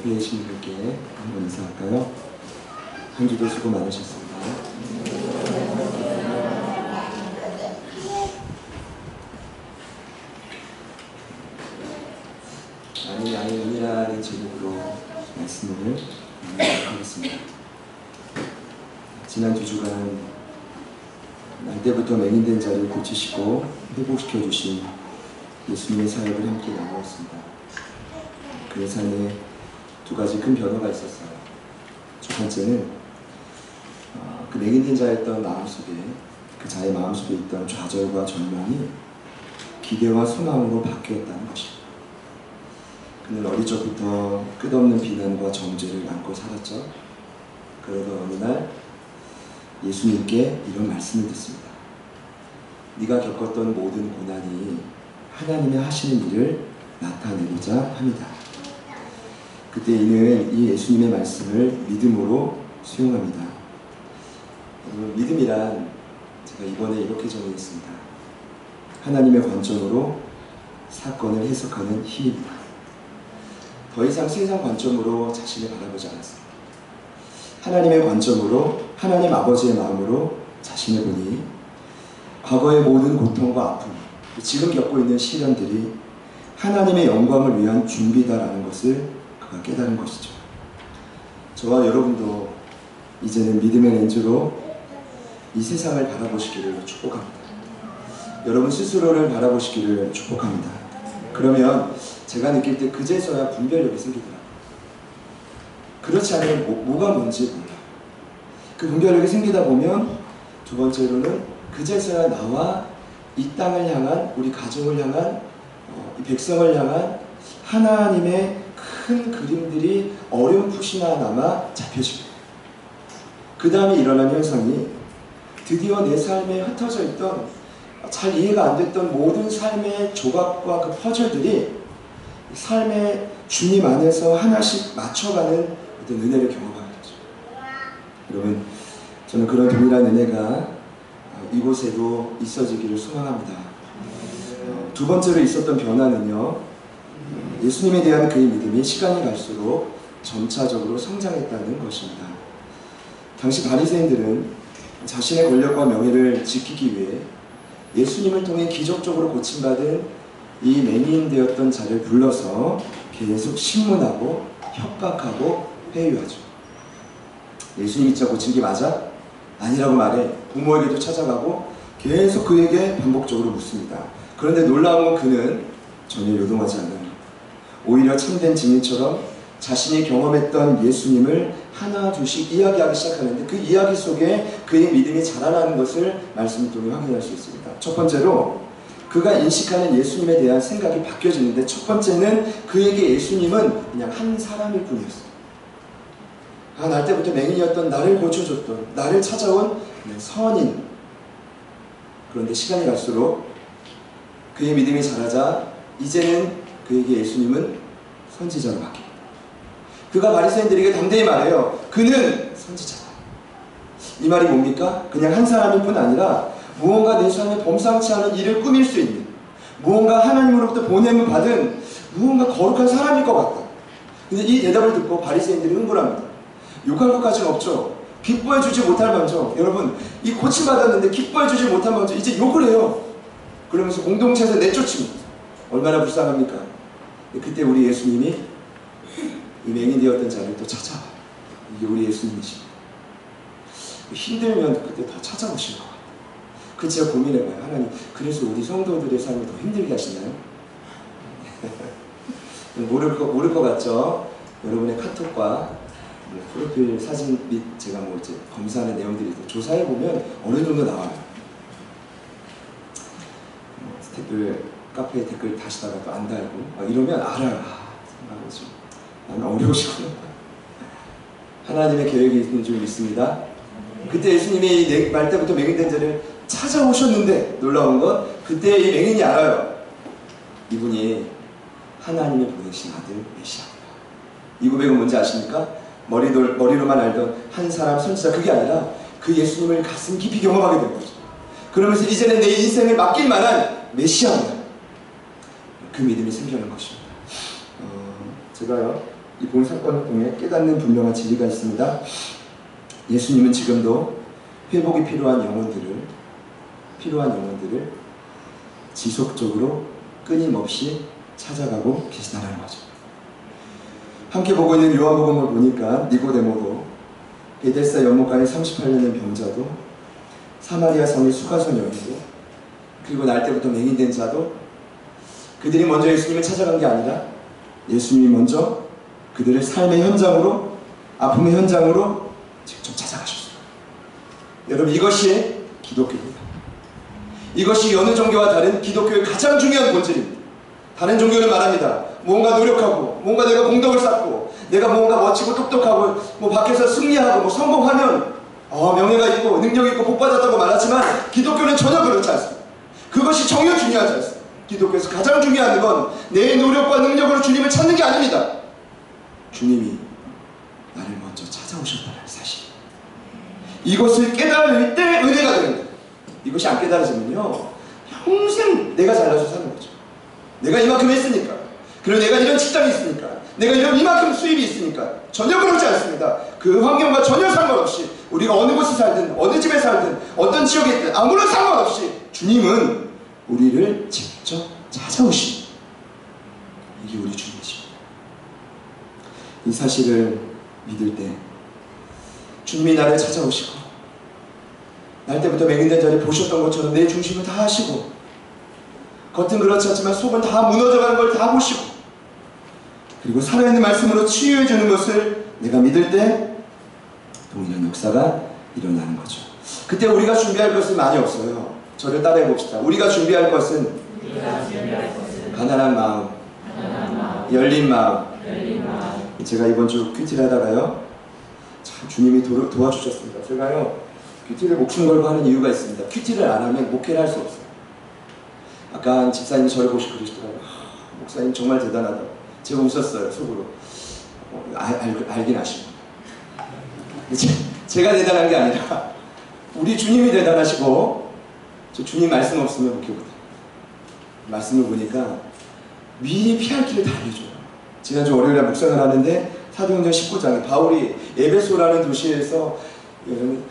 옆에 계신 분들께 한번 인사할까요? 한 주도 수고 많으셨습니다. 나의 은혜라는 제목으로 말씀을 나누도록 하겠습니다. 지난 두 주간 날 때부터 맹인된 자를 고치시고 회복시켜 주신 예수님의 사역을 함께 나누었습니다. 그 삶에 두 가지 큰 변화가 있었어요. 첫 번째는 그 맹인된 자였던 마음속에, 그 자의 마음속에 있던 좌절과 절망이 기대와 소망으로 바뀌었다는 것입니다. 그는 어릴 적부터 끝없는 비난과 정죄를 안고 살았죠. 그러던 어느 날 예수님께 이런 말씀을 듣습니다. 네가 겪었던 모든 고난이 하나님의 하시는 일을 나타내고자 합니다. 그때 이는 이 예수님의 말씀을 믿음으로 수용합니다. 여러분, 믿음이란 제가 이번에 이렇게 정의했습니다. 하나님의 관점으로 사건을 해석하는 힘입니다. 더 이상 세상 관점으로 자신을 바라보지 않았습니다. 하나님의 관점으로, 하나님 아버지의 마음으로 자신을 보니 과거의 모든 고통과 아픔, 지금 겪고 있는 시련들이 하나님의 영광을 위한 준비다라는 것을 그가 깨달은 것이죠. 저와 여러분도 이제는 믿음의 렌즈로 이 세상을 바라보시기를 축복합니다. 여러분 스스로를 바라보시기를 축복합니다. 그러면 제가 느낄 때 그제서야 분별력이 생기더라고요. 그렇지 않으면 뭐가 뭔지 몰라요. 그 분별력이 생기다 보면 두 번째로는 그제서야 나와 이 땅을 향한, 우리 가정을 향한, 이 백성을 향한 하나님의 큰 그림들이 어렴풋이나 남아 잡혀집니다. 그 다음에 일어난 현상이 드디어 내 삶에 흩어져 있던, 잘 이해가 안 됐던 모든 삶의 조각과 그 퍼즐들이 삶의 주님 안에서 하나씩 맞춰가는 어떤 은혜를 경험하게 되죠. 여러분, 저는 그런 동일한 은혜가 이곳에도 있어지기를 소망합니다. 두 번째로 있었던 변화는요, 예수님에 대한 그의 믿음이 시간이 갈수록 점차적으로 성장했다는 것입니다. 당시 바리새인들은 자신의 권력과 명예를 지키기 위해 예수님을 통해 기적적으로 고침받은 이 맹인되었던 자를 불러서 계속 신문하고 협박하고 회유하죠. 예수님이 진짜 고친 게 맞아? 아니라고 말해. 부모에게도 찾아가고 계속 그에게 반복적으로 묻습니다. 그런데 놀라운 건 그는 전혀 요동하지 않아요. 오히려 참된 증인처럼 자신이 경험했던 예수님을 하나 둘씩 이야기하기 시작하는데 그 이야기 속에 그의 믿음이 자라나는 것을 말씀을 통해 확인할 수 있습니다. 첫 번째로 그가 인식하는 예수님에 대한 생각이 바뀌어지는데, 첫 번째는 그에게 예수님은 그냥 한 사람일 뿐이었어요. 날 때부터 맹인이었던 나를 고쳐줬던, 나를 찾아온 선인. 그런데 시간이 갈수록 그의 믿음이 자라자 이제는 그에게 예수님은 선지자로 바뀝니다. 그가 바리새인들에게 담대히 말해요. 그는 선지자다. 이 말이 뭡니까? 그냥 한 사람일 뿐 아니라 무언가 내 삶에 범상치 않은 일을 꾸밀 수 있는, 무언가 하나님으로부터 보냄을 받은 무언가 거룩한 사람일 것 같다. 근데 이 대답을 듣고 바리새인들이 흥분합니다. 욕할 것까지는 없죠. 기뻐해주지 못할 먼저, 여러분, 이 고침받았는데 기뻐해주지 못할 먼저 이제 욕을 해요. 그러면서 공동체에서 내쫓습니다. 얼마나 불쌍합니까? 그때 우리 예수님이 이 맹인되었던 자를 또 찾아와. 이게 우리 예수님이십니다. 힘들면 그때 더 찾아오실 것 같아요. 그 제가 고민해봐요. 하나님, 그래서 우리 성도들의 삶을 더 힘들게 하시나요? 모를 것 같죠? 여러분의 카톡과 프로필 사진 및 제가 이제 검사하는 내용들이 조사해보면 어느 정도 나와요. 댓글, 카페에 댓글 다시다가 또 안 달고 이러면 알아요. 생각하죠. 나는 어려우시구나. 하나님의 계획이 있는 줄 믿습니다. 그때 예수님이 말 때부터 맹인된 자를 찾아오셨는데 놀라운 건 그때 이 맹인이 알아요. 이분이 하나님이 보내신 아들 메시아입니다. 이 고백은 뭔지 아십니까? 머리로만 알던 한 사람 선지자, 그게 아니라 그 예수님을 가슴 깊이 경험하게 된 거죠. 그러면서 이제는 내 인생을 맡길 만한 메시아입니다. 그 믿음이 생겨난 것입니다. 제가요, 이 본 사건을 통해 깨닫는 분명한 진리가 있습니다. 예수님은 지금도 회복이 필요한 영혼들을 지속적으로 끊임없이 찾아가고 계시다는 거죠. 함께 보고 있는 요한복음을 보니까 니고데모도, 베데스다 연못가에 38년 된 병자도, 사마리아 성의 수가성 여인도, 그리고 날 때부터 맹인된 자도, 그들이 먼저 예수님을 찾아간 게 아니라 예수님이 먼저 그들의 삶의 현장으로, 아픔의 현장으로 직접 찾아가셨어요. 여러분, 이것이 기독교입니다. 이것이 여느 종교와 다른 기독교의 가장 중요한 본질입니다. 다른 종교는 말합니다. 뭔가 노력하고, 뭔가 내가 공덕을 쌓고, 내가 뭔가 멋지고 똑똑하고, 뭐 밖에서 승리하고, 뭐 성공하면 명예가 있고 능력이 있고 복받았다고 말하지만, 기독교는 전혀 그렇지 않습니다. 그것이 전혀 중요하지 않습니다. 기독교에서 가장 중요한 건 내 노력과 능력으로 주님을 찾는 게 아닙니다. 주님이 나를 먼저 찾아오셨다는 사실, 이것을 깨달을 때 은혜가 됩니다. 이것이 안 깨달아지면요, 평생 내가 잘나서 사는 거죠. 내가 이만큼 했으니까, 그리고 내가 이런 직장이 있으니까, 내가 이만큼 수입이 있으니까. 전혀 그렇지 않습니다. 그 환경과 전혀 상관없이, 우리가 어느 곳에 살든 어느 집에 살든 어떤 지역에 있든 아무런 상관없이 주님은 우리를 직접 찾아오십니다. 이게 우리 주님이십니다. 이 사실을 믿을 때 주님이 나를 찾아오시고, 날 때부터 맹인된 자리 보셨던 것처럼 내 중심을 다 하시고, 겉은 그렇지 않지만 속은 다 무너져가는 걸 다 보시고, 그리고 살아있는 말씀으로 치유해 주는 것을 내가 믿을 때 동일한 역사가 일어나는 거죠. 그때 우리가 준비할 것은 많이 없어요. 저를 따라해 봅시다. 우리가 준비할 것은 가난한 마음, 열린 마음. 제가 이번 주 큐티를 하다가요, 참 주님이 도와주셨습니다. 제가요, 큐티를 목숨 걸고 하는 이유가 있습니다. 큐티를 안 하면 목회를 할 수 없어요. 아까 집사님이 저를 보시고 그러시더라고요. 목사님 정말 대단하다. 제가 웃었어요, 속으로. 알긴 아시고. 제가 대단한 게 아니라 우리 주님이 대단하시고, 저 주님 말씀 없으면 목회 못해요. 말씀을 보니까 미리 피할 길을 다 알려줘요. 지난주 월요일에 묵상을 하는데 사도행전 19장에 바울이 에베소라는 도시에서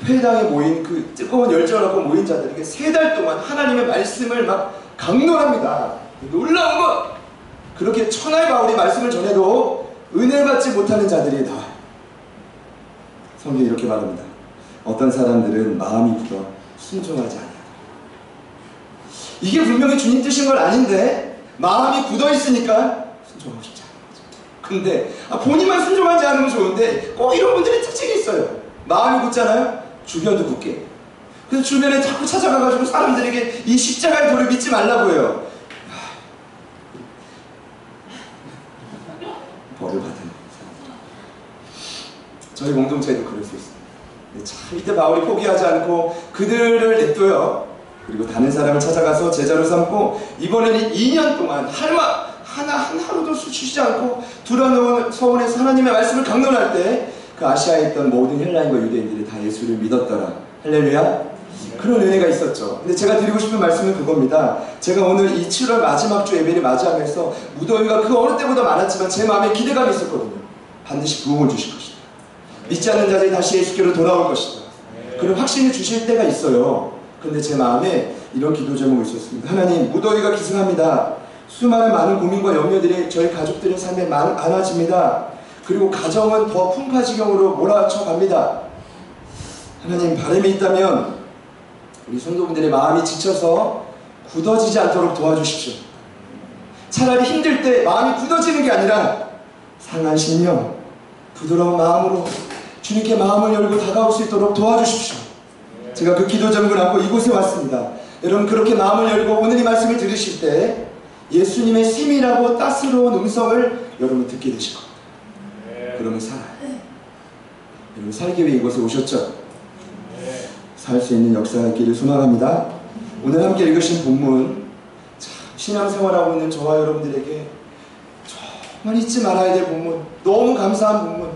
회당에 모인 그 뜨거운 열정을 갖고 모인 자들에게 3달 동안 하나님의 말씀을 막 강론합니다. 놀라운 것! 그렇게 천하의 바울이 말씀을 전해도 은혜를 받지 못하는 자들이 나와요. 성경이 이렇게 말합니다. 어떤 사람들은 마음이 굳어 순종하지 않아요. 이게 분명히 주님 뜻인 걸 아닌데 마음이 굳어 있으니까 순종하고 싶지 않은 거죠. 근데 본인만 순종하지 않으면 좋은데 꼭 이런 분들이 특징이 있어요. 마음이 굳잖아요. 주변도 굳게. 그래서 주변에 자꾸 찾아가가지고 사람들에게 이 십자가의 도를 믿지 말라고 해요. 벌을 받은 저희 공동체도 그럴 수 있습니다. 참 이때 바울이 포기하지 않고 그들을 냅둬요. 그리고 다른 사람을 찾아가서 제자로 삼고, 이번에는 2년 동안 하루도 쉬지 않고 두려운 서원에서 하나님의 말씀을 강론할 때 그 아시아에 있던 모든 헬라인과 유대인들이 다 예수를 믿었더라. 할렐루야. 그런 은혜가 있었죠. 근데 제가 드리고 싶은 말씀은 그겁니다. 제가 오늘 이 7월 마지막 주 예배를 맞이하면서 무더위가 그 어느 때보다 많았지만 제 마음에 기대감이 있었거든요. 반드시 부흥을 주실 것이다. 믿지 않는 자들이 다시 예수께로 돌아올 것이다. 그런 확신을 주실 때가 있어요. 그런데 제 마음에 이런 기도 제목이 있었습니다. 하나님, 무더위가 기승합니다. 수많은 많은 고민과 염려들이 저희 가족들의 삶에 많아집니다. 그리고 가정은 더 풍파지경으로 몰아쳐 갑니다. 하나님, 바람이 있다면 우리 성도분들의 마음이 지쳐서 굳어지지 않도록 도와주십시오. 차라리 힘들 때 마음이 굳어지는 게 아니라 상한 심령, 부드러운 마음으로 주님께 마음을 열고 다가올 수 있도록 도와주십시오. 제가 그 기도 제목을 안고 이곳에 왔습니다. 여러분, 그렇게 마음을 열고 오늘 이 말씀을 들으실 때 예수님의 세밀하고 따스러운 음성을 여러분 듣게 되실 겁니다. 그러면 살아요. 여러분, 살기 위해 이곳에 오셨죠? 살 수 있는 역사가 있기를 소망합니다. 오늘 함께 읽으신 본문, 신앙생활하고 있는 저와 여러분들에게 정말 잊지 말아야 될 본문, 너무 감사한 본문.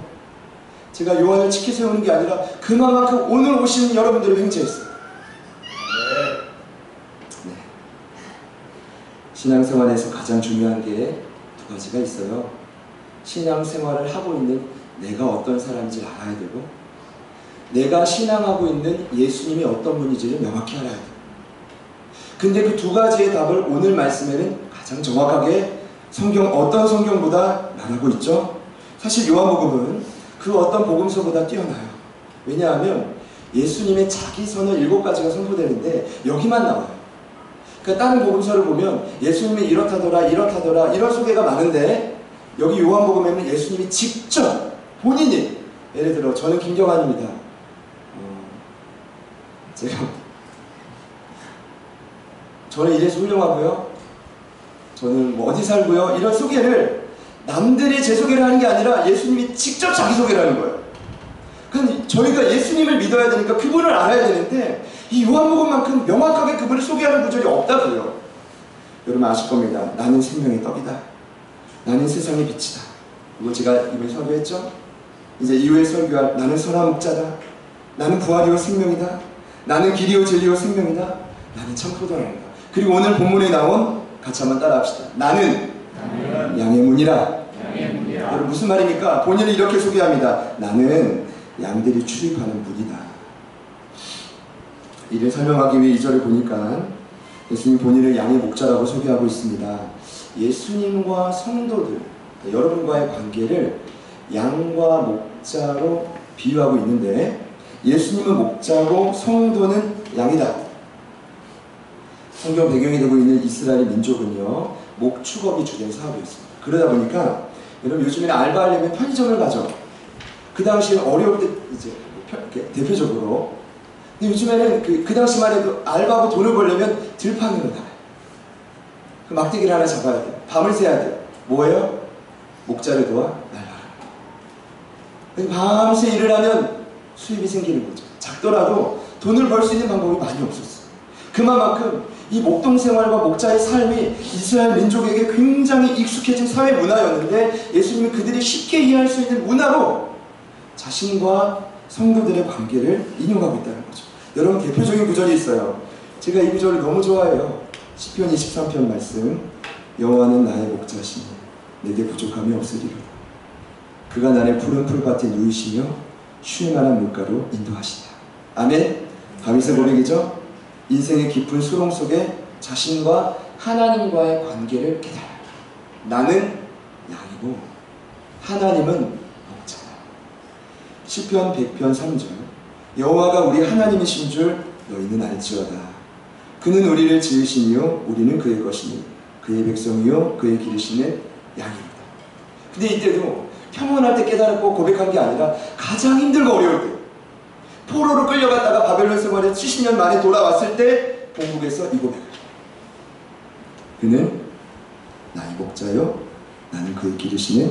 제가 요한을 치켜 세우는 게 아니라 그만큼 오늘 오신 여러분들을 횡재했어요. 네. 신앙생활에서 가장 중요한 게 2가지가 있어요. 신앙생활을 하고 있는 내가 어떤 사람인지 알아야 되고, 내가 신앙하고 있는 예수님이 어떤 분인지를 명확히 알아야 돼요. 근데 그 두 가지의 답을 오늘 말씀에는 가장 정확하게 어떤 성경보다 말하고 있죠. 사실 요한복음은 그 어떤 복음서보다 뛰어나요. 왜냐하면 예수님의 자기선을 7가지가 선포되는데 여기만 나와요. 그러니까 다른 복음서를 보면 예수님이 이렇다더라 이런 소개가 많은데, 여기 요한복음에는 예수님이 직접 본인이, 예를 들어 저는 김경환입니다. 저는 이래서 훌륭하고요, 저는 뭐 어디 살고요, 이런 소개를 남들이 제 소개를 하는 게 아니라 예수님이 직접 자기 소개를 하는 거예요. 그럼 저희가 예수님을 믿어야 되니까 그분을 알아야 되는데, 이 요한복음만큼 명확하게 그분을 소개하는 구절이 없다고요. 여러분 아실 겁니다. 나는 생명의 떡이다. 나는 세상의 빛이다. 이거 제가 이번에 설교했죠? 이제 이후에 설교할 나는 선한 목자다. 나는 부활이요 생명이다. 나는 길이요 진리요 생명이다. 나는 참 포도나무다. 그리고 오늘 본문에 나온, 같이 한번 따라 합시다. 나는 양의 문이라. 여러분 무슨 말입니까? 본인을 이렇게 소개합니다. 나는 양들이 출입하는 문이다. 이를 설명하기 위해 2절을 보니까 예수님 본인을 양의 목자라고 소개하고 있습니다. 예수님과 성도들, 여러분과의 관계를 양과 목자로 비유하고 있는데, 예수님은 목자고 성도는 양이다. 성경 배경이 되고 있는 이스라엘 민족은요, 목축업이 주된 사업이었습니다. 그러다 보니까 여러분 요즘에는 알바하려면 편의점을 가죠. 그 당시에 어려울 때 이제 대표적으로. 근데 요즘에는 그 당시만 해도 알바하고 돈을 벌려면 들판으로 나가요. 그 막대기를 하나 잡아야 돼요. 밤을 새야 돼요. 뭐예요? 목자를 도와 날라라. 밤새 일을 하면 수입이 생기는 거죠. 작더라도 돈을 벌 수 있는 방법이 많이 없었어요. 그만큼 이 목동생활과 목자의 삶이 이스라엘 민족에게 굉장히 익숙해진 사회 문화였는데, 예수님은 그들이 쉽게 이해할 수 있는 문화로 자신과 성도들의 관계를 인용하고 있다는 거죠. 여러분 대표적인 구절이 있어요. 제가 이 구절을 너무 좋아해요. 시편 23편 말씀. 여호와는 나의 목자시니 내게 부족함이 없으리로다. 그가 나를 푸른 풀밭에 누이시며 쉴 만한 물가로 인도하시다. 아멘. 다윗의 고백이죠. 인생의 깊은 수렁 속에 자신과 하나님과의 관계를 깨달아요. 나는 양이고 하나님은 목자다. 시편 100편 3절. 여호와가 우리 하나님이신 줄 너희는 알지어다. 그는 우리를 지으시니요 우리는 그의 것이니 그의 백성이요 그의 기르시는 양입니다. 근데 이때도 평온할 때 깨달았고 고백한 게 아니라 가장 힘들고 어려울 때, 포로로 끌려갔다가 바벨론 생활에 70년 만에 돌아왔을 때 본국에서 이 고백을 해요. 그는 나의 목자요 나는 그의 기르시는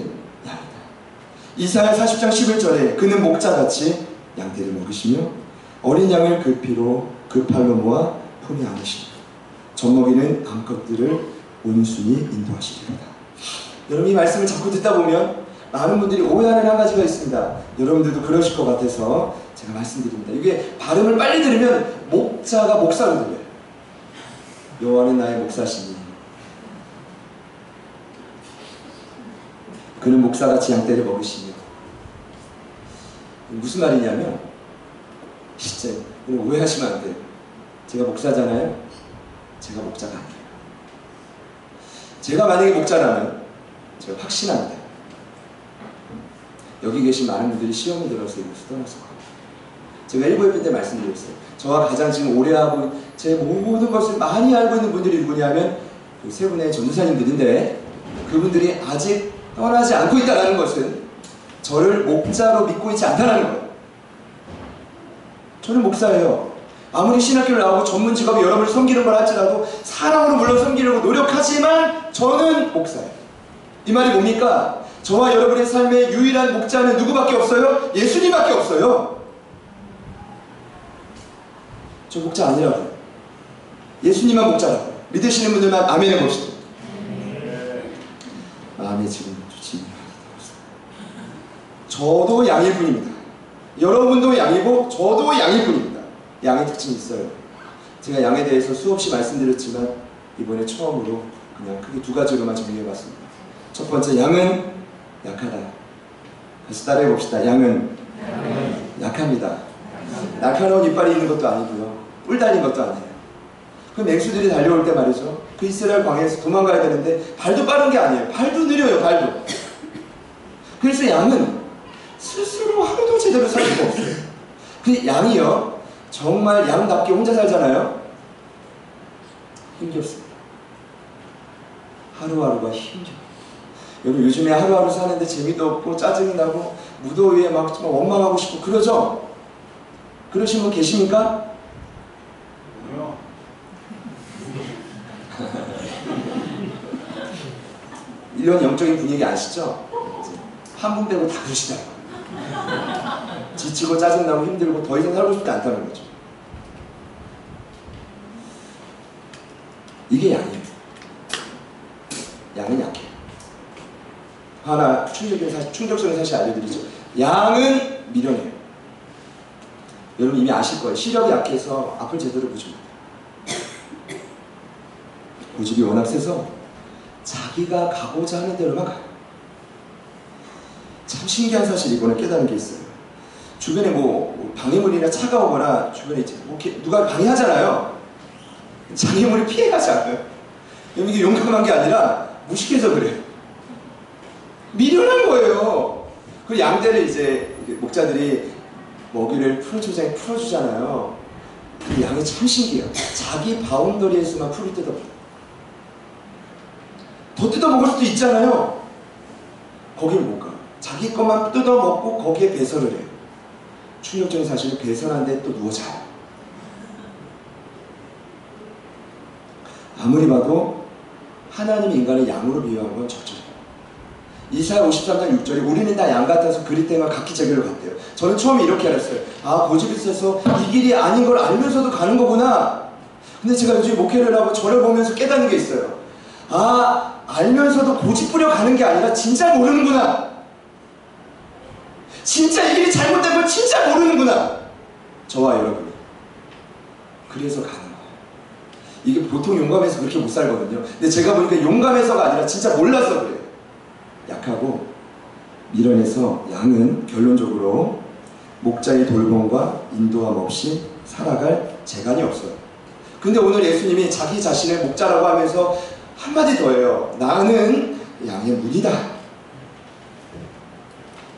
양이다. 이사야 40장 11절에 그는 목자같이 양떼를 먹으시며 어린 양을 그 피로 그 팔로 모아 품에 안으시며 젖먹이는 암컷들을 온순히 인도하시리로다. 여러분 이 말씀을 자꾸 듣다 보면 많은 분들이 오해하는 한 가지가 있습니다. 여러분들도 그러실 것 같아서 제가 말씀드립니다. 이게 발음을 빨리 들으면 목자가 목사로 들려요. 여호와는 나의 목사시니 그는 목사같이 양떼를 먹으시며. 무슨 말이냐면, 진짜 오해하시면 안 돼요. 제가 목사잖아요. 제가 목자가 아니에요. 제가 만약에 목자라면 제가 확신합니다. 여기 계신 많은 분들이 시험에 들어서 이곳을 떠났을 거예요. 제가 1부 때 말씀드렸어요. 저와 가장 지금 오래 하고 제 모든 것을 많이 알고 있는 분들이 누구냐면 그 세 분의 전도사님들인데, 그분들이 아직 떠나지 않고 있다는 것은 저를 목자로 믿고 있지 않다는 거예요. 저는 목사예요. 아무리 신학교를 나오고 전문 직업이 여러분을 섬기는 걸 할지라도 사랑으로 물론 섬기려고 노력하지만 저는 목사예요. 이 말이 뭡니까? 저와 여러분의 삶의 유일한 목자는 누구밖에 없어요? 예수님밖에 없어요. 저 목자 아니라고요. 예수님만 목자라고요. 믿으시는 분들만 아멘 해봅시다. 마음에 지금 좋지. 저도 양일 뿐입니다. 여러분도 양이고 저도 양일 뿐입니다. 양의 특징이 있어요. 제가 양에 대해서 수없이 말씀드렸지만 이번에 처음으로 그냥 크게 두 가지로만 정리해봤습니다. 첫 번째, 양은 약하다. 다시 따라해 봅시다. 양은 약합니다. 날카로운 이빨이 있는 것도 아니고요. 뿔 달린 것도 아니에요. 그 맹수들이 달려올 때 말이죠. 그 이스라엘 광야에서 도망가야 되는데 발도 빠른 게 아니에요. 발도 느려요. 발도. 그래서 양은 스스로 하루도 제대로 살 수가 없어요. 그 양이요. 정말 양답게 혼자 살잖아요. 힘겹습니다. 하루하루가 힘겨워. 여러분 요즘에 하루하루 사는데 재미도 없고 짜증이 나고 무더위에 막 원망하고 싶고 그러죠? 그러신 분 계십니까? 이런 영적인 분위기 아시죠? 한 분 빼고 다 그러시더라고요. 지치고 짜증나고 힘들고 더 이상 살고 싶지 않다는 거죠. 이게 양이에요. 양은 약해요. 하나 충격적인 사실 알려드리죠. 양은 미련해요. 여러분 이미 아실 거예요. 시력이 약해서 앞을 제대로 보지 못해요. 고집이 워낙 세서 자기가 가고자 하는 대로만 가요. 참 신기한 사실이 이번에 깨달은 게 있어요. 주변에 뭐 방해물이나 차가 오거나 주변에 이제 뭐 누가 방해하잖아요. 장애물이 피해가지 않아요. 이게 용감한 게 아니라 무식해서 그래요. 미련한 거예요. 그 양떼를 이제 목자들이 먹이를 풀어주잖아요. 그 양이 참 신기해요. 자기 바운더리에서만 풀을 뜯어먹어요. 더 뜯어먹을 수도 있잖아요. 거길 못 가. 자기 것만 뜯어먹고 거기에 배설을 해요. 충격적인 사실은 배설한데 또 누워 자요. 아무리 봐도 하나님이 인간을 양으로 비유한 건 적절해요. 이사야 53장 6절에 우리는 다 양 같아서 그릿대와 각기 자기를 갔대요. 저는 처음에 이렇게 알았어요. 아, 고집이 세서 이 길이 아닌 걸 알면서도 가는 거구나. 근데 제가 요즘 목회를 하고 저를 보면서 깨닫는 게 있어요. 아, 알면서도 고집 부려 가는 게 아니라 진짜 모르는구나. 진짜 이 길이 잘못된 걸 진짜 모르는구나. 저와 여러분이. 그래서 가는 거예요. 이게 보통 용감해서 그렇게 못 살거든요. 근데 제가 보니까 용감해서가 아니라 진짜 몰라서 그래요. 약하고 미련해서 양은 결론적으로 목자의 돌봄과 인도함 없이 살아갈 재간이 없어요. 근데 오늘 예수님이 자기 자신을 목자라고 하면서 한마디 더 해요. 나는 양의 문이다.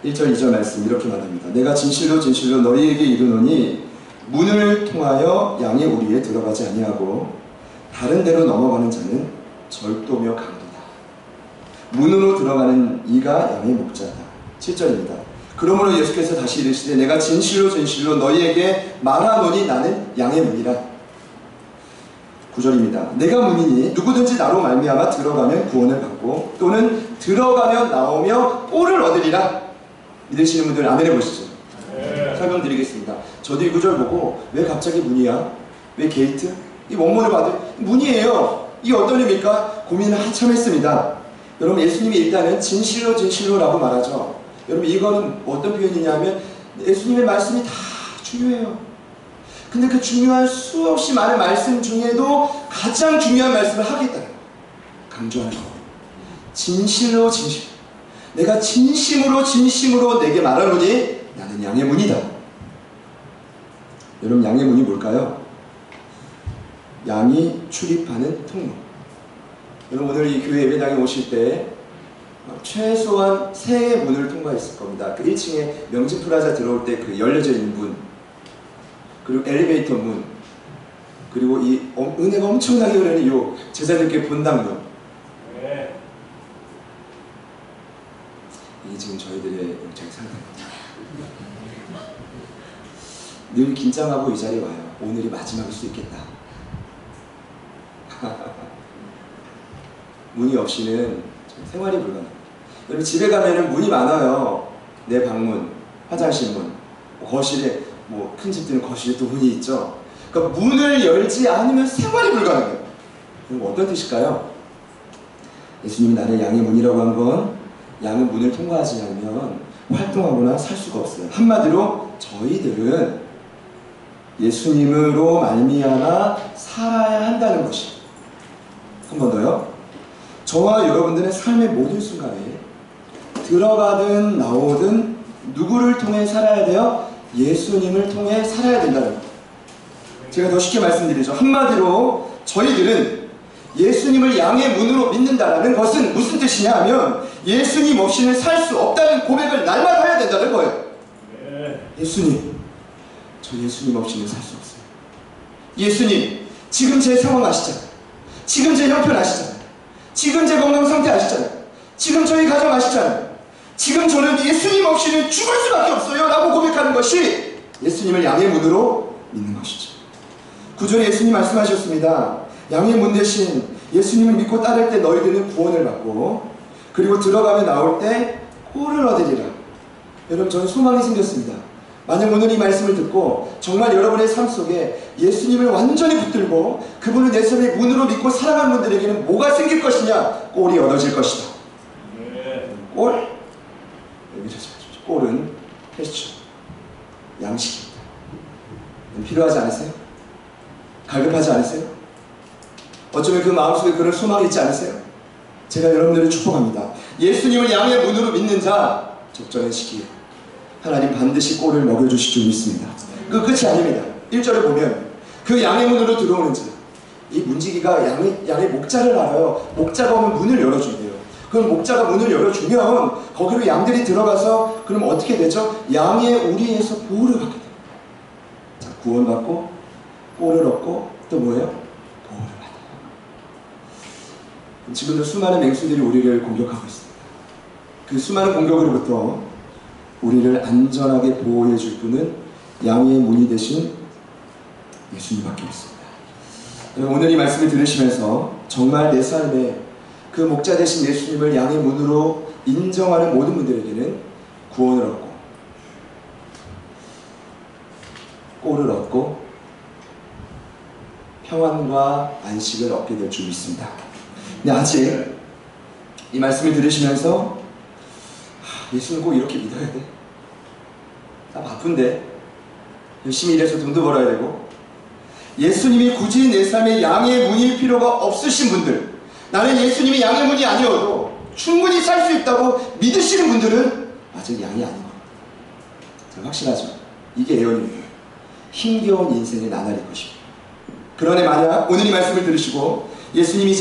1절 2절 말씀 이렇게 말합니다. 내가 진실로 진실로 너희에게 이르노니 문을 통하여 양의 우리에 들어가지 아니하고 다른 데로 넘어가는 자는 절도며 강도다. 문으로 들어가는 이가 양의 목자다. 7절입니다. 그러므로 예수께서 다시 이르시되 내가 진실로 진실로 너희에게 말하노니 나는 양의 문이라. 9절입니다. 내가 문이니 누구든지 나로 말미암아 들어가면 구원을 받고 또는 들어가면 나오며 꼴을 얻으리라. 믿으시는 분들 아멘 해보시죠. 네. 설명드리겠습니다. 저도 이 구절 보고 왜 갑자기 문이야? 왜 게이트? 이 원문을 봐도 문이에요. 이게 어떤 의미일까? 고민을 한참 했습니다. 여러분 예수님이 일단은 진실로 진실로라고 말하죠. 여러분 이거는 어떤 표현이냐면 예수님의 말씀이 다 중요해요. 근데 그 중요한 수없이 많은 말씀 중에도 가장 중요한 말씀을 하겠다는 거예요. 강조하는 거예요. 진실로 진실. 내가 진심으로 진심으로 내게 말하노니 나는 양의 문이다. 여러분 양의 문이 뭘까요? 양이 출입하는 통로. 여러분 오늘 이 교회 예배당에 오실 때 최소한 3개의 문을 통과했을 겁니다. 그 1층에 명진 프라자 들어올 때 그 열려져 있는 문, 그리고 엘리베이터 문, 그리고 이 은혜가 엄청나게 흐르는 이 제자들께 본당문. 네. 이게 지금 저희들의 영적인 상태입니다. 늘 긴장하고 이 자리에 와요. 오늘이 마지막일 수 있겠다. 문이 없이는 생활이 불가능합니다. 여러분 집에 가면은 문이 많아요. 내 방문, 화장실 문, 거실에 뭐 큰 집들은 거실에 또 문이 있죠. 그러니까 문을 열지 않으면 생활이 불가능해요. 그럼 어떤 뜻일까요? 예수님이 나를 양의 문이라고 한 건 양은 문을 통과하지 않으면 활동하거나 살 수가 없어요. 한마디로 저희들은 예수님으로 말미암아 살아야 한다는 것이. 한 번 더요. 저와 여러분들의 삶의 모든 순간에 들어가든 나오든 누구를 통해 살아야 돼요? 예수님을 통해 살아야 된다는 거예요. 제가 더 쉽게 말씀드리죠. 한마디로 저희들은 예수님을 양의 문으로 믿는다는 것은 무슨 뜻이냐 하면 예수님 없이는 살 수 없다는 고백을 날마다 해야 된다는 거예요. 예수님, 저 예수님 없이는 살 수 없어요. 예수님, 지금 제 상황 아시잖아요. 지금 제 형편 아시잖아요. 지금 제 건강 상태 아시잖아요. 지금 저희 가정 아시잖아요. 지금 저는 예수님 없이는 죽을 수밖에 없어요 라고 고백하는 것이 예수님을 양의 문으로 믿는 것이죠. 구절에 예수님 말씀하셨습니다. 양의 문 대신 예수님을 믿고 따를 때 너희들은 구원을 받고 그리고 들어가며 나올 때 꼴을 얻으리라. 여러분, 저는 소망이 생겼습니다. 만약 오늘 이 말씀을 듣고 정말 여러분의 삶 속에 예수님을 완전히 붙들고 그분을 내 삶의 문으로 믿고 살아가는 분들에게는 뭐가 생길 것이냐? 꼴이 얻어질 것이다. 꼴? 꼴은 패션, 양식입니다. 필요하지 않으세요? 갈급하지 않으세요? 어쩌면 그 마음속에 그런 소망이 있지 않으세요? 제가 여러분들을 축복합니다. 예수님을 양의 문으로 믿는 자, 적절한 시기에 하나님 반드시 꼴을 먹여주실 줄 믿습니다. 그 끝이 아닙니다. 1절을 보면 그 양의 문으로 들어오는 자, 이 문지기가 양의 목자를 알아요. 목자가 오면 문을 열어준대요. 그럼 목자가 문을 열어주면 거기로 양들이 들어가서 그럼 어떻게 되죠? 양의 우리에서 보호를 받게 돼요. 자, 구원받고 꼴을 얻고 또 뭐예요? 보호를 받아요. 지금도 수많은 맹수들이 우리를 공격하고 있습니다. 그 수많은 공격으로부터 우리를 안전하게 보호해 줄 분은 양의 문이 되신 예수님밖에 없습니다. 여러분, 오늘 이 말씀을 들으시면서 정말 내 삶에 그 목자 되신 예수님을 양의 문으로 인정하는 모든 분들에게는 구원을 얻고 꼴을 얻고 평안과 안식을 얻게 될 줄 믿습니다. 근데 아직 이 말씀을 들으시면서 예수는 꼭 이렇게 믿어야 돼? 나 바쁜데 열심히 일해서 돈도 벌어야 되고 예수님이 굳이 내 삶에 양의 문일 필요가 없으신 분들, 나는 예수님이 양의 문이 아니어도 충분히 살 수 있다고 믿으시는 분들은 아직 양이 아닌 겁니다. 자, 확실하죠? 이게 예언입니다. 힘겨운 인생의 나날일 것입니다. 그러네 만약 오늘 이 말씀을 들으시고 예수님이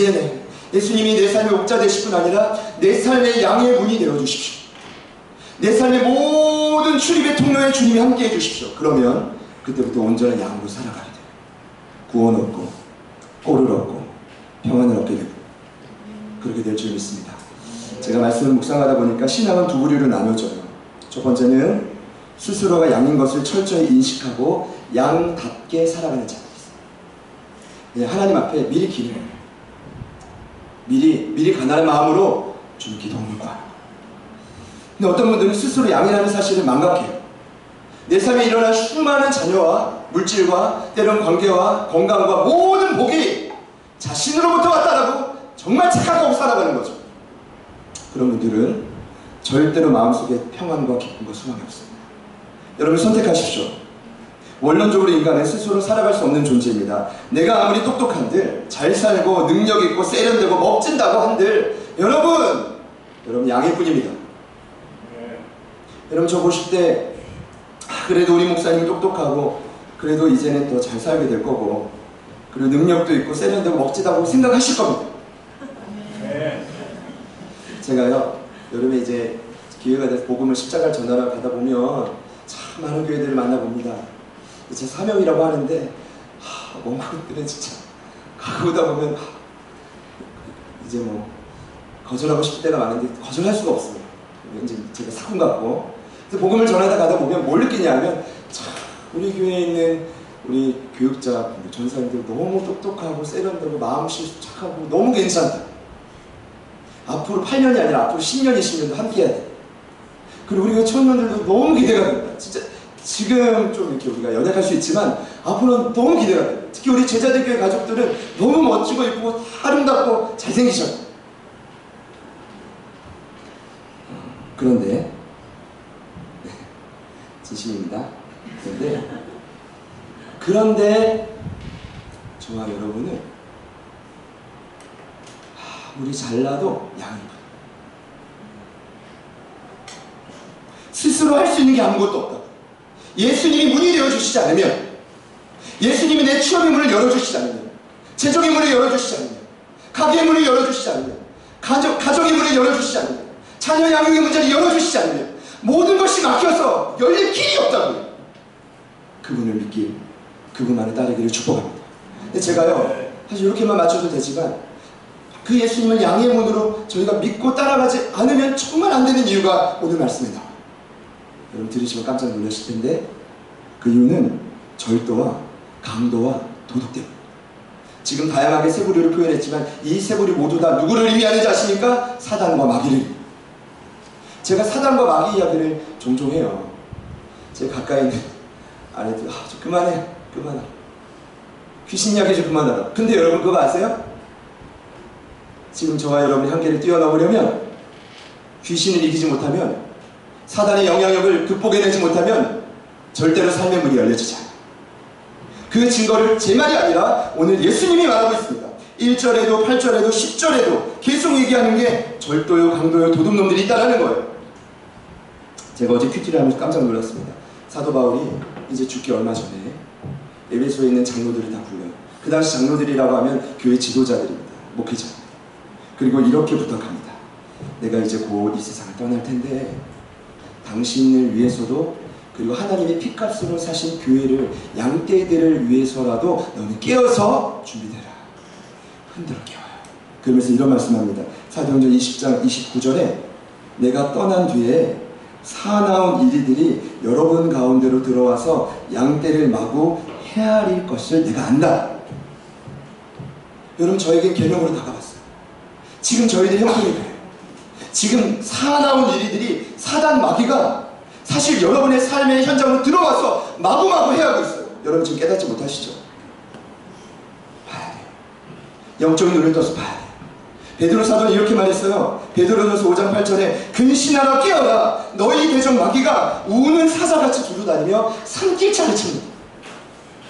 예수님이 내 삶의 목자 되실 뿐 아니라 내 삶의 양의 문이 되어주십시오. 내 삶의 모든 출입의 통로에 주님이 함께 해주십시오. 그러면 그때부터 온전한 양으로 살아가게 돼요. 구원 얻고 꼴을 얻고 평안을 얻게 되고 그렇게 될 줄 믿습니다. 제가 말씀을 묵상하다 보니까 신앙은 두 부류로 나눠져요. 첫 번째는 스스로가 양인 것을 철저히 인식하고 양답게 살아가는 자들 있어요. 하나님 앞에 미리 기도해요. 미리 가난한 마음으로 좀 기도하는 거야. 근데 어떤 분들은 스스로 양이라는 사실을 망각해요. 내 삶에 일어난 수많은 자녀와 물질과 때론 관계와 건강과 모든 복이 자신으로부터 왔다라고 정말 착각하고 살아가는 거죠. 그런 분들은 절대로 마음속에 평안과 기쁨과 소망이 없습니다. 여러분 선택하십시오. 원론적으로 인간은 스스로 살아갈 수 없는 존재입니다. 내가 아무리 똑똑한들, 잘 살고 능력 있고 세련되고 멋진다고 한들 여러분 양일 뿐입니다. 여러분 저 보실 때 그래도 우리 목사님이 똑똑하고 그래도 이제는 더 잘 살게 될 거고 그리고 능력도 있고 세련되고 멋지다고 생각하실 겁니다. 제가요 여름에 이제 기회가 돼서 복음을 십자가를 전하러 가다 보면 참 많은 교회들을 만나봅니다. 제 사명이라고 하는데 뭔가 것들은 진짜 가보다 보면 이제 뭐 거절하고 싶을 때가 많은데 거절할 수가 없어요. 왠지 제가 사군 같고. 그래서 복음을 전하다 가다 보면 뭘 느끼냐면 참 우리 교회에 있는 우리 교육자, 전사님들 너무 똑똑하고 세련되고 마음씨 착하고 너무 괜찮다. 앞으로 8년이 아니라 앞으로 10년, 20년도 함께 해야 돼. 그리고 우리 청년들도 너무 기대가 됩니다. 진짜 지금 좀 이렇게 우리가 연약할 수 있지만 앞으로는 너무 기대가 돼요. 특히 우리 제자들 교회 가족들은 너무 멋지고 예쁘고 아름답고 잘생기셨어요. 그런데 진심입니다. 그런데 저와 여러분은 아무리 잘나도 양이 스스로 할 수 있는 게 아무것도 없다. 예수님이 문이 되어주시지 않으면, 예수님이 내 취업의 문을 열어주시지 않으면, 재정의 문을 열어주시지 않으면, 가게의 문을 열어주시지 않으면, 가정의 문을 열어주시지 않으면, 자녀 양육의 문제를 열어주시지 않으면 모든 것이 막혀서 열릴 길이 없다고요. 그분을 믿길, 그분만을 따르기를 축복합니다. 근데 제가요, 사실 이렇게만 맞춰도 되지만 그 예수님을 양의 문으로 저희가 믿고 따라가지 않으면 정말 안 되는 이유가 오늘 말씀에 나와요. 여러분 들으시면 깜짝 놀라실 텐데 그 이유는 절도와 강도와 도덕 때문에. 지금 다양하게 세 부류를 표현했지만 이 세 부류 모두 다 누구를 의미하는지 아십니까? 사단과 마귀를. 제가 사단과 마귀 이야기를 종종 해요. 제 가까이 있는 아내들, 저 그만해. 귀신 이야기 좀 그만하라. 근데 여러분 그거 아세요? 지금 저와 여러분이 한계를 뛰어넘으려면, 귀신을 이기지 못하면, 사단의 영향력을 극복해내지 못하면 절대로 삶의 문이 열려지지 않아요. 그 증거를 제 말이 아니라 오늘 예수님이 말하고 있습니다. 1절에도 8절에도 10절에도 계속 얘기하는 게 절도요, 강도요, 도둑놈들이 있다는 거예요. 제가 어제 큐티를 하면서 깜짝 놀랐습니다. 사도 바울이 이제 죽기 얼마 전에 에베소에 있는 장로들을 다 불러요. 그 당시 장로들이라고 하면 교회 지도자들입니다. 목회자입니다. 그리고 이렇게 부탁합니다. 내가 이제 곧 이 세상을 떠날 텐데 당신을 위해서도, 그리고 하나님의 피값으로 사신 교회를, 양떼들을 위해서라도 너는 깨어서 준비되라. 흔들어 깨워요. 그러면서 이런 말씀합니다. 사도행전 20장 29절에 내가 떠난 뒤에 사나운 이리들이 여러분 가운데로 들어와서 양떼를 마구 헤아릴 것을 내가 안다. 여러분 저에겐 계명으로 다가왔어요. 지금 저희들의 형편이 그래요. 지금 사나운 이리들이, 사단 마귀가 사실 여러분의 삶의 현장으로 들어와서 마구마구 해하고 있어요. 여러분 지금 깨닫지 못하시죠? 봐야 돼요. 영적인 눈을 떠서 봐야 돼요. 베드로 사도는 이렇게 말했어요. 베드로전서 5장 8절에 근신하라 깨어라 너희 대적 마귀가 우는 사자같이 두루다니며 삼킬 차를 칩니다.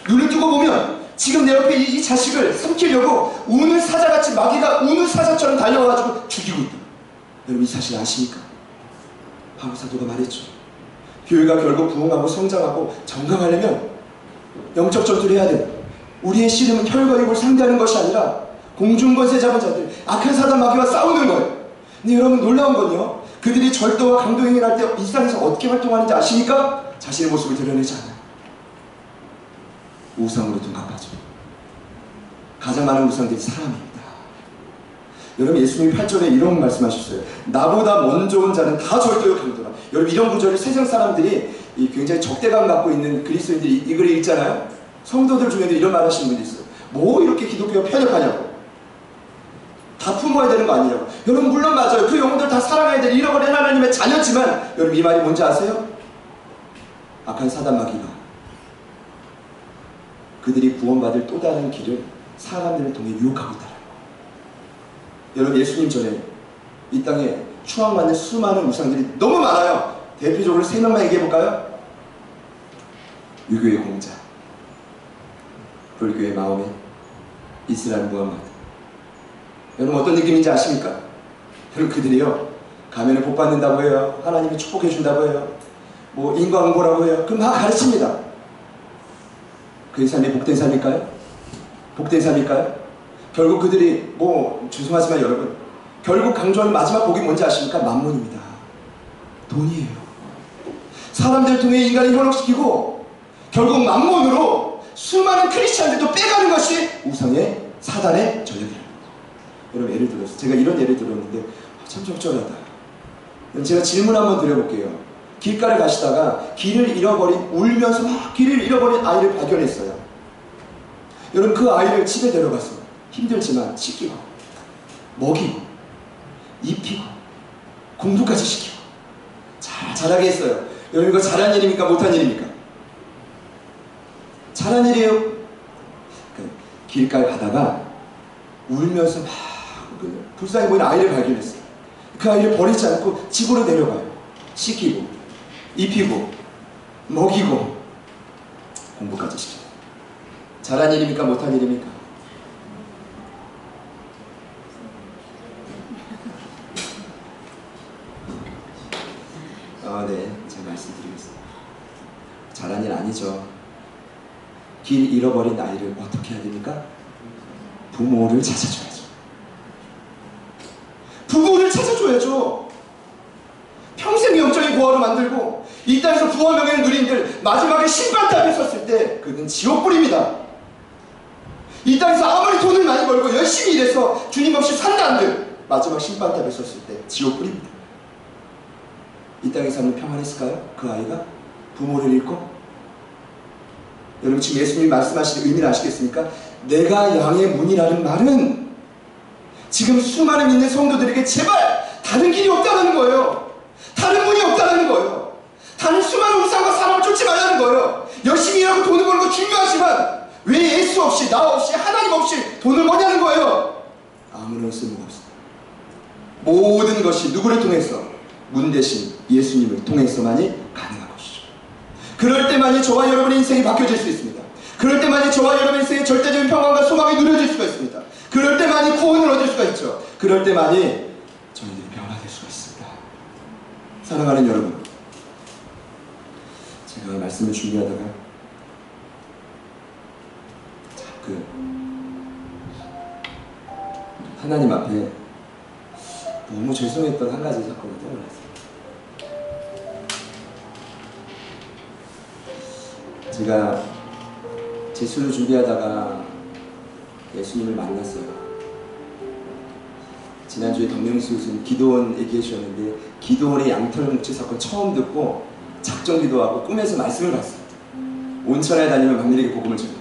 눈을 뜨고 보면 지금 내 옆에 이 자식을 삼키려고 우는 사자같이, 마귀가 우는 사자처럼 달려와가지고 죽이고 있다. 여러분 이 사실 아십니까? 바울 사도가 말했죠. 교회가 결국 부흥하고 성장하고 정강하려면 영적 전투를 해야 된다. 우리의 씨름은 혈과 육을 상대하는 것이 아니라 공중권세 잡은 자들, 악한 사단 마귀와 싸우는 거예요. 근데 여러분 놀라운 건요, 그들이 절도와 강도 행위를 할 때 이 세상에서 어떻게 활동하는지 아십니까? 자신의 모습을 드러내지 않아요. 우상으로 둔갑하죠. 가장 많은 우상들이 사람입니다. 여러분 예수님이 8절에 이런 말씀하셨어요. 나보다 먼저 온 자는 다 절도요 강도라. 여러분 이런 구절을 세상 사람들이 굉장히 적대감 갖고 있는 그리스도인들이 이 글을 읽잖아요. 성도들 중에도 이런 말 하시는 분이 있어요. 뭐 이렇게 기독교가 편협하냐고. 다 품어야 되는 거 아니냐고. 여러분 물론 맞아요. 그 영혼들 다 사랑해야 될 잃어버린 하나님의 자녀지만, 여러분 이 말이 뭔지 아세요? 악한 사단 마귀가 그들이 구원받을 또 다른 길을 사람들을 통해 유혹하고 있다는 거예요. 여러분 예수님 전에 이 땅에 추앙받는 수많은 우상들이 너무 많아요. 대표적으로 3명만 얘기해볼까요? 유교의 공자, 불교의 마호멧, 이슬람 무함마드. 여러분 어떤 느낌인지 아십니까? 여러분 그들이요 가면을 복 받는다고 해요. 하나님이 축복해 준다고 해요. 뭐 인과응보라고 해요. 그럼 다 가르칩니다. 그의 삶이 복된 삶일까요? 복된 삶일까요? 결국 그들이 죄송하지만 여러분, 결국 강조하는 마지막 복이 뭔지 아십니까? 만몬입니다. 돈이에요. 사람들을 통해 인간을 현혹시키고 결국 만몬으로 수많은 크리스찬들도 빼가는 것이 우상의 사단의 전략이라는 거죠. 여러분 예를 들어서 제가 이런 예를 들었는데 참 적절하다. 제가 질문 한번 드려볼게요. 길가를 가시다가 길을 잃어버린, 울면서 막 길을 잃어버린 아이를 발견했어요. 여러분 그 아이를 집에 데려가서 힘들지만 씻기고 먹이고 입히고 공부까지 시키고 잘하게 했어요. 여러분 이거 잘한 일입니까? 못한 일입니까? 잘한 일이에요. 길가에 가다가 울면서 막 불쌍해 보이는 아이를 발견했어요. 그 아이를 버리지 않고 집으로 데려가요. 씻기고 입히고 먹이고 공부까지 시켜요. 잘한 일입니까? 못한 일입니까? 네. 제가 말씀드리겠습니다. 잘한 일 아니죠. 길 잃어버린 아이를 어떻게 해야 됩니까? 부모를 찾아줘야죠. 부모를 찾아줘야죠. 평생 영적인 고아로 만들고 이 땅에서 부와 명예를 누린들 마지막에 심판대 앞에 섰을 때 그는 지옥불입니다. 이 땅에서 아무리 돈을 많이 벌고 열심히 일해서 주님 없이 산다 한들 마지막 심판대 앞에 섰을 때 지옥불입니다. 이 땅에 사는 평안했을까요? 그 아이가 부모를 잃고? 여러분 지금 예수님이 말씀하시는 의미를 아시겠습니까? 내가 양의 문이라는 말은 지금 수많은 믿는 성도들에게 제발 다른 길이 없다는 거예요. 다른 문이 없다는 거예요. 다른 수많은 우상과 사람을 쫓지 말라는 거예요. 열심히 일하고 돈을 버는 거 중요하지만 왜 예수 없이 나 없이 하나님 없이 돈을 버냐는 거예요. 아무런 쓸모가 없습니다. 모든 것이 누구를 통해서? 문 대신 예수님을 통해서만이 가능한 것이죠. 그럴 때만이 저와 여러분의 인생이 바뀌어질 수 있습니다. 그럴 때만이 저와 여러분의 인생의 절대적인 평안과 소망이 누려질 수가 있습니다. 그럴 때만이 구원을 얻을 수가 있죠. 그럴 때만이 저희들이 변화될 수가 있습니다. 사랑하는 여러분, 제가 말씀을 준비하다가 하나님 앞에 너무 죄송했던 한 가지 사건을 떠올랐어요. 제가 제수를 준비하다가 예수님을 만났어요. 지난주에 덕명수 교수님 기도원 얘기해 주셨는데 기도원의 양털 묵치 사건 처음 듣고 작정 기도하고 꿈에서 말씀을 봤어요. 온천에 다니면 막내에게 복음을 준다.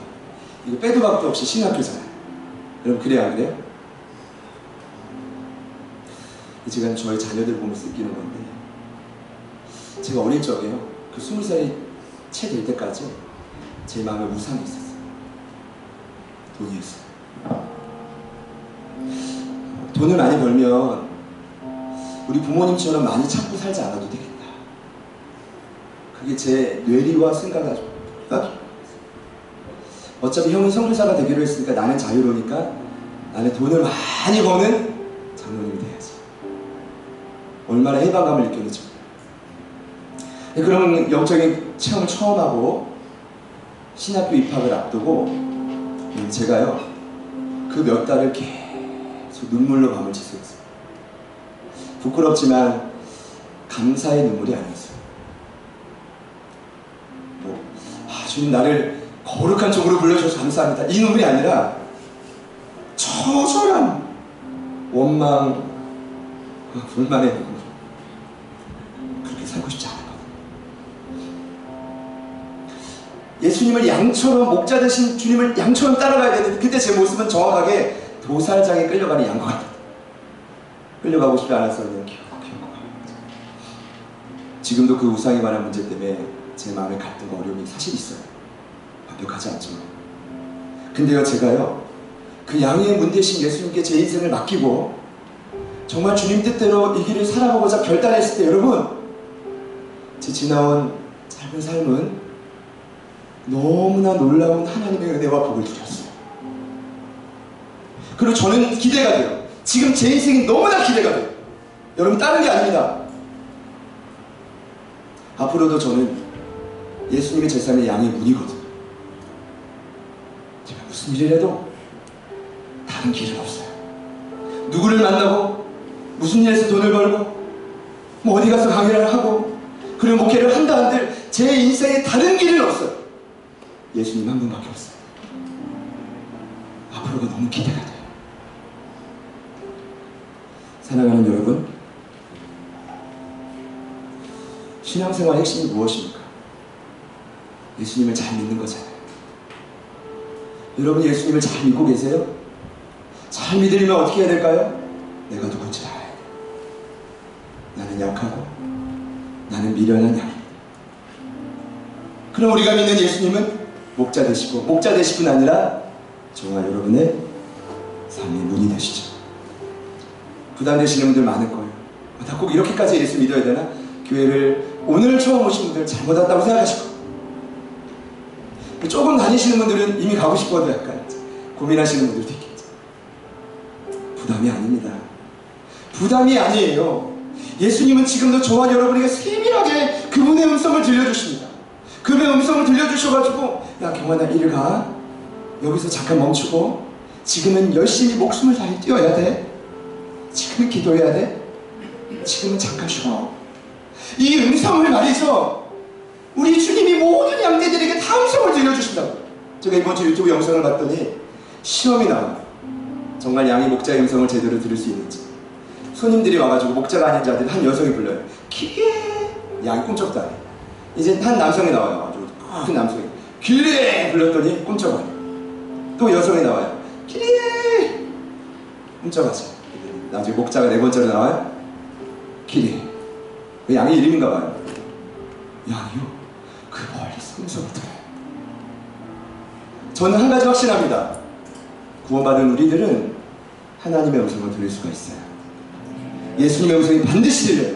이거 빼도 박도 없이 신학교잖아요. 여러분 그래요 안 그래요? 제가 저희 자녀들 보면서 느끼는 건데 제가 어릴 적에요. 그 20살이 채 될 때까지 제 마음에 우상이 있었어요. 돈이었어요. 돈을 많이 벌면 우리 부모님처럼 많이 참고 살지 않아도 되겠다. 그게 제 뇌리와 생각이 어차피 형이 선교사가 되기로 했으니까 나는 자유로우니까 나는 돈을 많이 버는 장로님이 돼야지. 얼마나 해방감을 느꼈는지. 그런 영적인 체험을 처음 하고 신학교 입학을 앞두고 제가요 그 몇 달을 계속 눈물로 밤을 지새웠어요. 부끄럽지만 감사의 눈물이 아니었어요. 주님 나를 거룩한 쪽으로 불러주셔서 감사합니다. 이 눈물이 아니라 처절한 원망, 불만의 눈물. 그렇게 살고 싶지 않은 거예요. 예수님을 양처럼 목자 되신 주님을 양처럼 따라가야 되는데 그때 제 모습은 정확하게 도살장에 끌려가는 양과 같아요. 끌려가고 싶지 않아서 그냥 기어고 지금도 그 우상에 관한 문제 때문에 제 마음에 갈등과 어려움이 사실 있어요. 완벽하지 않지만. 근데요 제가요 그 양의 문 대신 예수님께 제 인생을 맡기고 정말 주님 뜻대로 이 길을 살아보고자 결단했을 때 여러분 제 지나온 짧은 삶은 너무나 놀라운 하나님의 은혜와 복을 누렸어요. 그리고 저는 기대가 돼요. 지금 제 인생이 너무나 기대가 돼요. 여러분 다른 게 아닙니다. 앞으로도 저는 예수님이 제 삶의 양의 문이거든요. 제가 무슨 일을 해도 다른 길은 없어요. 누구를 만나고 무슨 일에서 돈을 벌고 뭐 어디 가서 강의를 하고 그리고 목회를 한다 한들 제 인생에 다른 길은 없어요. 예수님 한 분밖에 없어요. 앞으로가 너무 기대가 돼요. 사랑하는 여러분, 신앙생활의 핵심이 무엇입니까? 예수님을 잘 믿는 거잖아요. 여러분 예수님을 잘 믿고 계세요? 잘 믿으려면 어떻게 해야 될까요? 내가 누군지 알아야 돼. 나는 약하고 나는 미련한 양입니다. 그럼 우리가 믿는 예수님은 목자 되시고 목자 되실 뿐 아니라 저와 여러분의 삶의 문이 되시죠. 부담되시는 분들 많을 거예요. 나 꼭 이렇게까지 예수 믿어야 되나? 교회를 오늘 처음 오신 분들 잘못 왔다고 생각하시고 조금 다니시는 분들은 이미 가고 싶어도 약간 고민하시는 분들도 있겠죠. 부담이 아닙니다. 부담이 아니에요. 예수님은 지금도 저와 여러분에게 세밀하게 그분의 음성을 들려주십니다. 그분의 음성을 들려주셔가지고 야 경환아 이리 가. 여기서 잠깐 멈추고 지금은 열심히 목숨을 다해 뛰어야 돼. 지금은 기도해야 돼. 지금은 잠깐 쉬어. 이 음성을 말이죠, 우리 주님이 모든 양떼들에게 다 음성을 들려주신다고. 제가 이번 주 유튜브 영상을 봤더니 시험이 나와요. 정말 양이 목자의 음성을 제대로 들을 수 있는지. 손님들이 와가지고 목자가 아닌 자들 한 여성이 불러요. 기리에. 양이 꿈쩍도 안 해. 이제 한 남성이 나와요. 아주 큰 남성이 기리에 불렀더니 꿈쩍 안 해. 또 여성이 나와요. 기리에. 꿈쩍하죠. 나중에 목자가 네 번째로 나와요. 기리에. 그 양의 이름인가 봐요. 양이요? 그 멀리서 음성을 들어요. 저는 한 가지 확신합니다. 구원받은 우리들은 하나님의 음성을 들을 수가 있어요. 예수님의 음성이 반드시 들려요.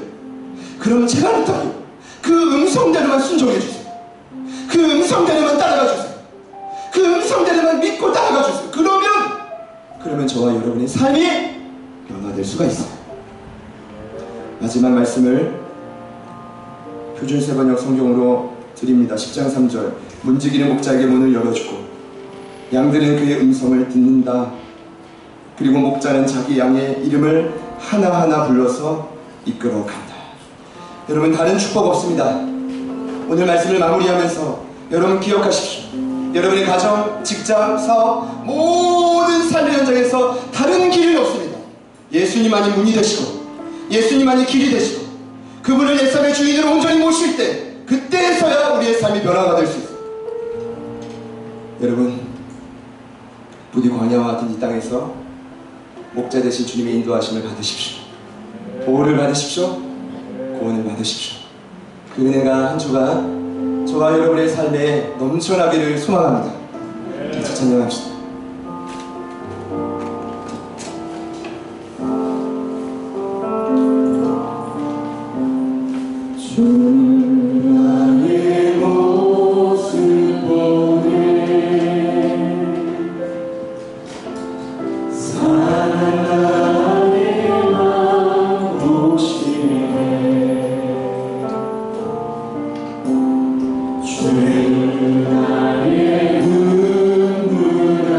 그러면 제발 부탁해요. 그 음성대로만 순종해주세요. 그 음성대로만 따라가주세요. 그 음성대로만 믿고 따라가주세요. 그러면 저와 여러분의 삶이 변화될 수가 있어요. 마지막 말씀을 표준 세번역 성경으로 드립니다. 10장 3절. 문지기는 목자에게 문을 열어주고 양들은 그의 음성을 듣는다. 그리고 목자는 자기 양의 이름을 하나하나 불러서 이끌어 간다. 여러분, 다른 축복 없습니다. 오늘 말씀을 마무리하면서 여러분 기억하십시오. 여러분의 가정, 직장, 사업, 모든 삶의 현장에서 다른 길은 없습니다. 예수님만이 문이 되시고 예수님만이 길이 되시고 그분을 내 삶의 주인으로 온전히 모실 때, 그때서야 우리의 삶이 변화가 될 수 있습니다. 여러분, 부디 광야와 같은 이 땅에서 목자 되신 주님의 인도하심을 받으십시오. 보호를 받으십시오. 구원을 받으십시오. 그 은혜가 한 주간 저와 여러분의 삶에 넘쳐나기를 소망합니다. 같이 찬양합시다. 나의 모습 보네 사랑하는 나의 마음 보시네 죄 나의 눈물을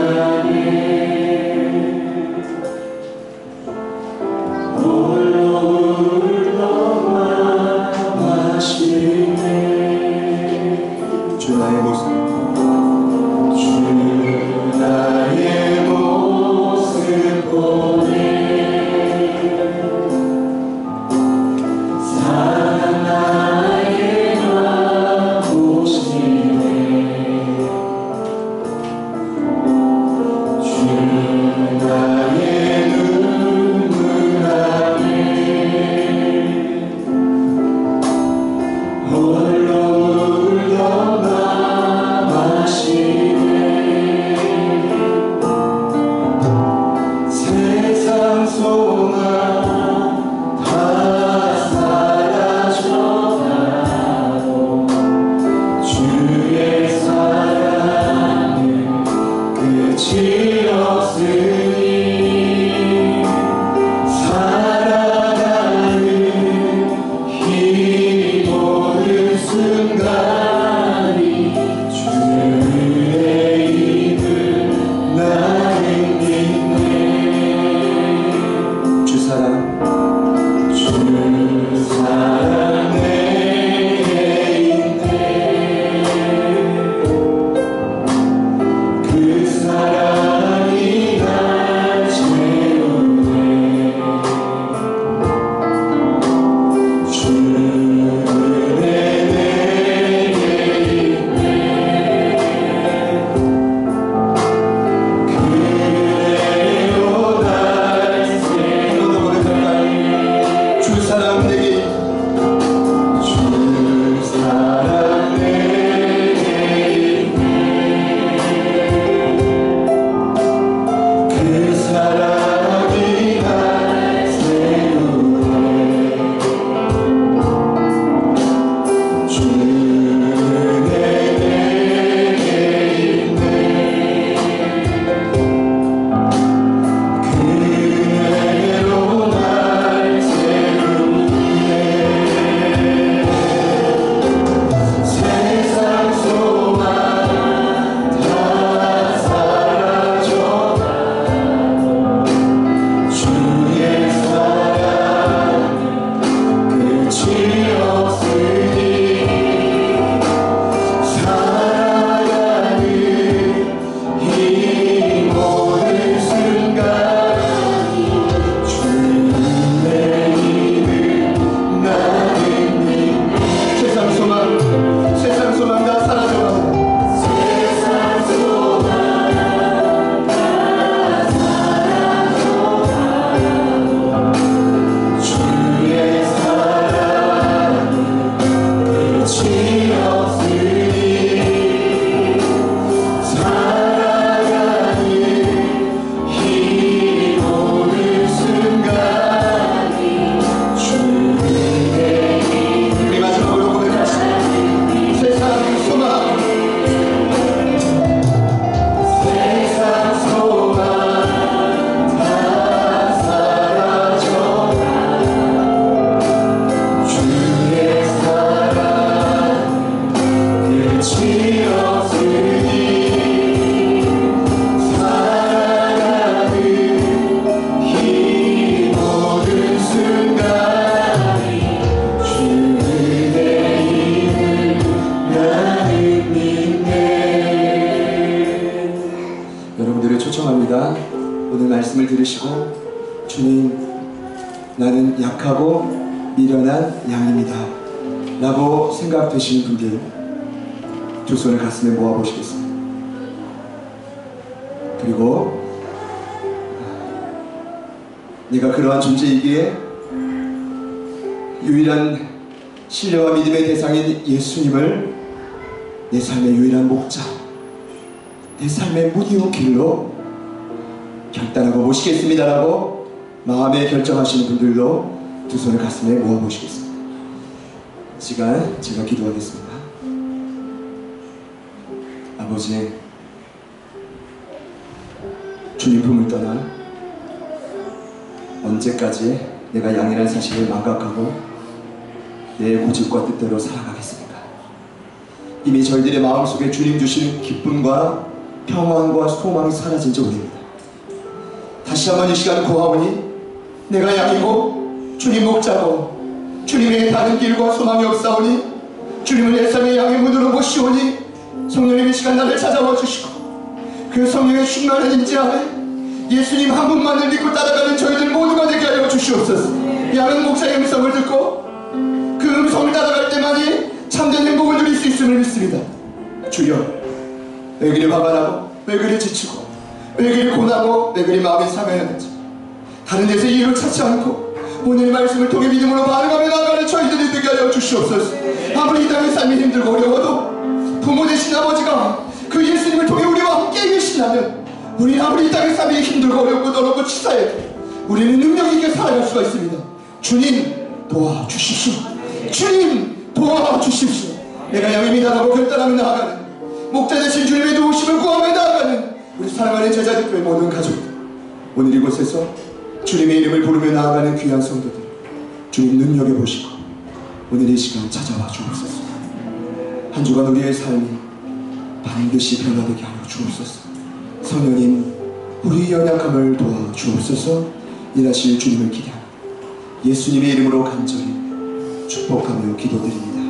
주님, 나는 약하고 미련한 양입니다 라고 생각되시는 분들, 두 손을 가슴에 모아보시겠습니다. 그리고 내가 그러한 존재이기에 유일한 신뢰와 믿음의 대상인 예수님을 내 삶의 유일한 목자, 내 삶의 무디오 길로 결단하고 모시겠습니다라고 마음에 결정하시는 분들도 두 손을 가슴에 모아보시겠습니다. 시간 제가 기도하겠습니다. 아버지, 주님 품을 떠나 언제까지 내가 양이라는 사실을 망각하고 내 고집과 뜻대로 살아가겠습니까? 이미 저희들의 마음속에 주님 주시는 기쁨과 평안과 소망이 사라진 지 오래입니다. 다시 한번 이 시간 구하오니 내가 양이고 주님 목자고 주님의 다른 길과 소망이 없사오니 주님을 내 삶의 양의 문으로 모시오니 성령님 이 시간 나를 찾아와 주시고 그 성령의 충만한 인지 아래 예수님 한 분만을 믿고 따라가는 저희들 모두가 되게 하여 주시옵소서. 양은 목자의 음성을 듣고 그 음성을 따라갈 때만이 참된 행복을 누릴 수 있음을 믿습니다. 주여, 왜 그리 화가 나고 왜 그리 지치고 왜 그리 고나고 왜 그리 마음이 상하였는지 다른 데서 이유를 찾지 않고 오늘 말씀을 통해 믿음으로 반응하며 나아가는 저희들이 되게 하여 주시옵소서. 아무리 이 땅의 삶이 힘들고 어려워도 부모 되신 아버지가 그 예수님을 통해 우리와 함께 계신다면 우리는 아무리 이 땅의 삶이 힘들고 어렵고 더럽고 치사해도 우리는 능력 있게 살아갈 수가 있습니다. 주님 도와주십시오. 주님 도와주십시오. 내가 양입니다라고 결단하며 나아가는 목자 되신 주님의 도우심을 구하며 나아가는 우리 사랑하는 제자들의 모든 가족들, 오늘 이곳에서 주님의 이름을 부르며 나아가는 귀한 성도들, 주님 눈여겨보시고 오늘 이 시간 찾아와 주옵소서. 한 주간 우리의 삶이 반드시 변화되게 하여 주옵소서. 성령님, 우리 연약함을 도와 주옵소서. 일하실 주님을 기대하며 예수님의 이름으로 간절히 축복하며 기도드립니다.